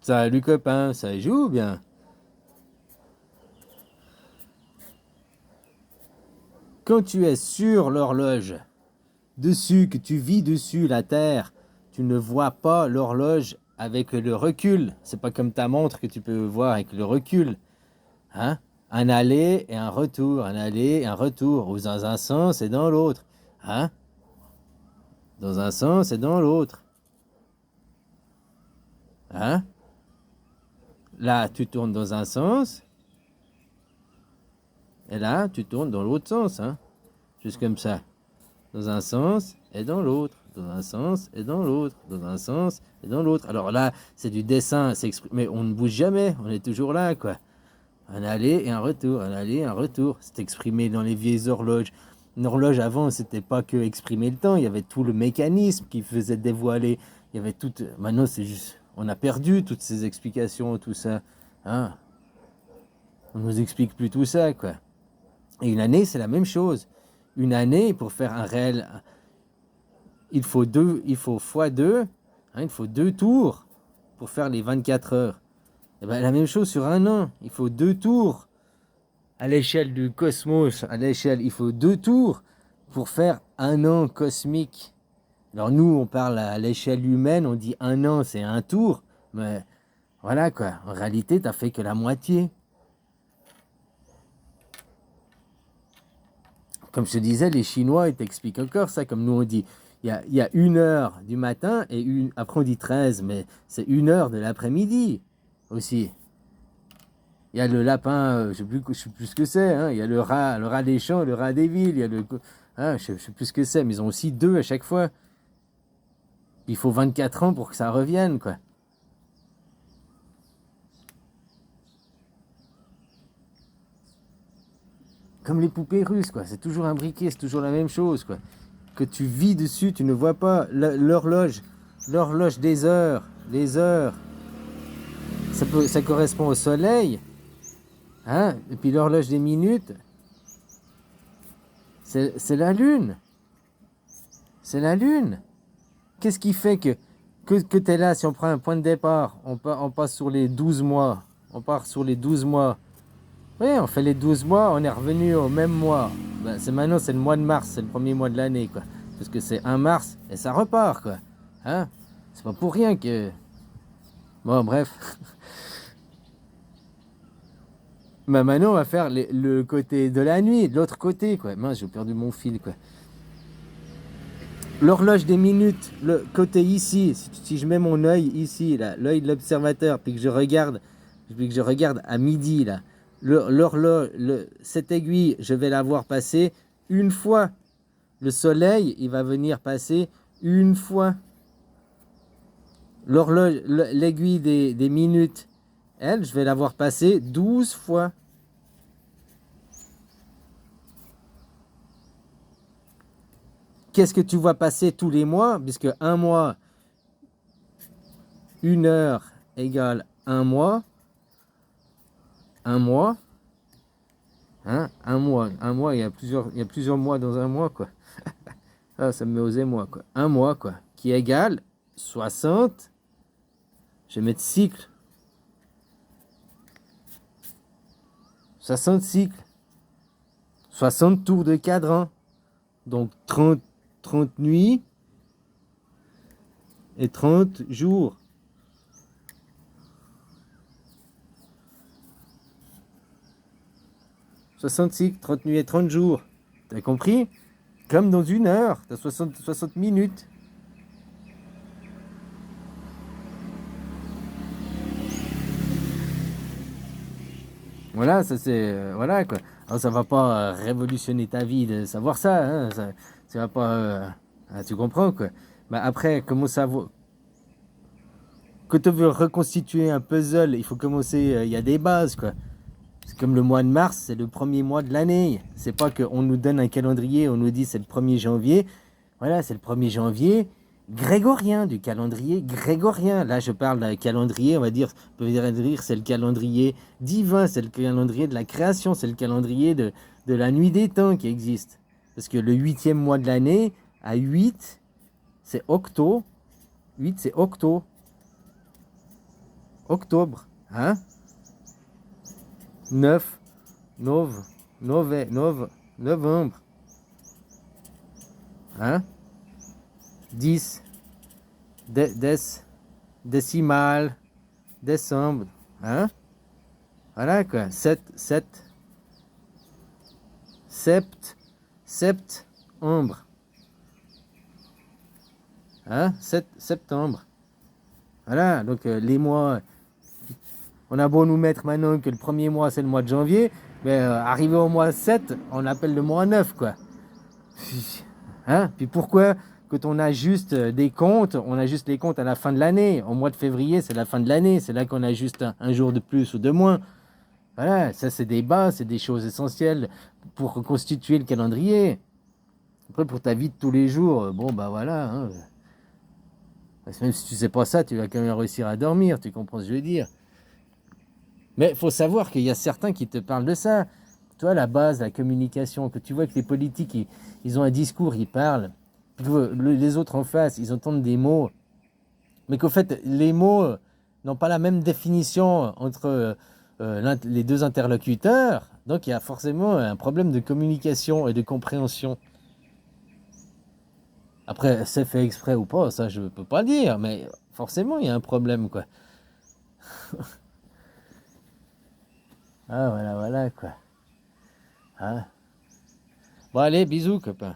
Salut copain, ça joue bien. Quand tu es sur l'horloge, dessus, que tu vis dessus la Terre, tu ne vois pas l'horloge avec le recul. C'est pas comme ta montre que tu peux voir avec le recul. Hein? Un aller et un retour, un aller et un retour, ou dans un sens et dans l'autre. Hein? Dans un sens et dans l'autre. Hein? Là, tu tournes dans un sens, et là, tu tournes dans l'autre sens. Hein? Juste comme ça. Dans un sens et dans l'autre, dans un sens et dans l'autre, dans un sens et dans l'autre. Alors là, c'est du dessin, mais on ne bouge jamais, on est toujours là, quoi. Un aller et un retour, un aller et un retour. C'est exprimé dans les vieilles horloges. Une horloge avant, c'était pas que exprimer le temps, il y avait tout le mécanisme qui faisait dévoiler. Il y avait tout. Maintenant, c'est juste. On a perdu toutes ces explications, tout ça. Hein? On nous explique plus tout ça, quoi. Et une année, c'est la même chose. Une année, pour faire un réel, il faut fois deux, hein, il faut deux tours pour faire les 24 heures. Et ben, la même chose sur un an, il faut deux tours à l'échelle du cosmos, à l'échelle, il faut deux tours pour faire un an cosmique. Alors nous, on parle à l'échelle humaine, on dit un an, c'est un tour, mais voilà quoi, en réalité, t'as fait que la moitié. Comme je te disais, les Chinois, ils t'expliquent encore ça, comme nous on dit. Il y a 1 heure du matin et après on dit 13, mais c'est 1 heure de l'après-midi aussi. Il y a le lapin, je sais plus ce que c'est. Hein. Il y a le rat des champs, le rat des villes. Il y a je sais plus ce que c'est, mais ils ont aussi deux à chaque fois. Il faut 24 ans pour que ça revienne, quoi. Comme les poupées russes, quoi. C'est toujours imbriqué, c'est toujours la même chose, quoi. Que tu vis dessus, tu ne vois pas l'horloge des heures, les heures. Ça correspond au soleil, hein. Et puis l'horloge des minutes, c'est la lune. C'est la lune. Qu'est-ce qui fait que tu es là, si on prend un point de départ, on passe sur les 12 mois. On part sur les 12 mois. Oui, on fait les 12 mois, on est revenu au même mois. Ben, maintenant, c'est le mois de mars, c'est le premier mois de l'année, quoi. Parce que c'est 1 mars et ça repart, quoi. Hein? C'est pas pour rien que. Bon, bref. Ben, maintenant, on va faire le côté de la nuit, de l'autre côté, quoi. Mince, j'ai perdu mon fil, quoi. L'horloge des minutes, le côté ici, si je mets mon œil ici, là, l'œil de l'observateur, puis que je regarde à midi, là, l'horloge, cette aiguille, je vais la voir passer une fois. Le soleil, il va venir passer une fois. L'horloge, l'aiguille des minutes, elle, je vais la voir passer 12 fois. Qu'est-ce que tu vois passer tous les mois? Puisque un mois, 1 heure égale un mois. Un mois. Hein? Un mois, il y a plusieurs mois dans un mois, quoi. Ah, ça me met aux émois, quoi. Un mois, quoi. Qui égale 60. Je vais mettre cycle. 60 cycles. 60 tours de cadran. Donc 30 nuits et 30 jours. 60 cycles, 30 nuits et 30 jours. T'as compris? Comme dans 1 heure, t'as 60 minutes. Voilà, ça c'est. Voilà quoi. Alors ça va pas révolutionner ta vie de savoir ça. Hein, ça va pas. Tu comprends quoi. Bah, après, comment ça va. Quand tu veux reconstituer un puzzle, il faut commencer. Il y a des bases quoi. C'est comme le mois de mars, c'est le premier mois de l'année. C'est pas qu'on nous donne un calendrier, on nous dit c'est le 1er janvier. Voilà, c'est le 1er janvier grégorien, du calendrier grégorien. Là, je parle d'un calendrier, on va dire, c'est le calendrier divin, c'est le calendrier de la création, c'est le calendrier de la nuit des temps qui existe. Parce que le 8e mois de l'année, à 8, c'est octo. 8, c'est octo. octobre, hein? 9, novembre, hein? 10, décimale, décembre, hein? Voilà quoi, 7, hein? Septembre. Voilà, donc les mois, on a beau nous mettre maintenant que le premier mois c'est le mois de janvier, mais arrivé au mois 7, on appelle le mois 9 quoi. Hein? Puis pourquoi quand on ajuste des comptes, on ajuste les comptes à la fin de l'année. Au mois de février, c'est la fin de l'année, c'est là qu'on ajuste un jour de plus ou de moins. Voilà, ça c'est des bases, c'est des choses essentielles pour constituer le calendrier. Après, pour ta vie de tous les jours, bon bah voilà, hein. Même si tu sais pas ça, tu vas quand même réussir à dormir, tu comprends ce que je veux dire. Mais il faut savoir qu'il y a certains qui te parlent de ça. Toi, la base, la communication, que tu vois que les politiques, ils ont un discours, ils parlent, puis que les autres en face, ils entendent des mots, mais qu'au fait, les mots n'ont pas la même définition entre les deux interlocuteurs, donc il y a forcément un problème de communication et de compréhension. Après, c'est fait exprès ou pas, ça je peux pas dire, mais forcément il y a un problème quoi. Ah voilà, voilà quoi. Hein? Bon allez, bisous copain.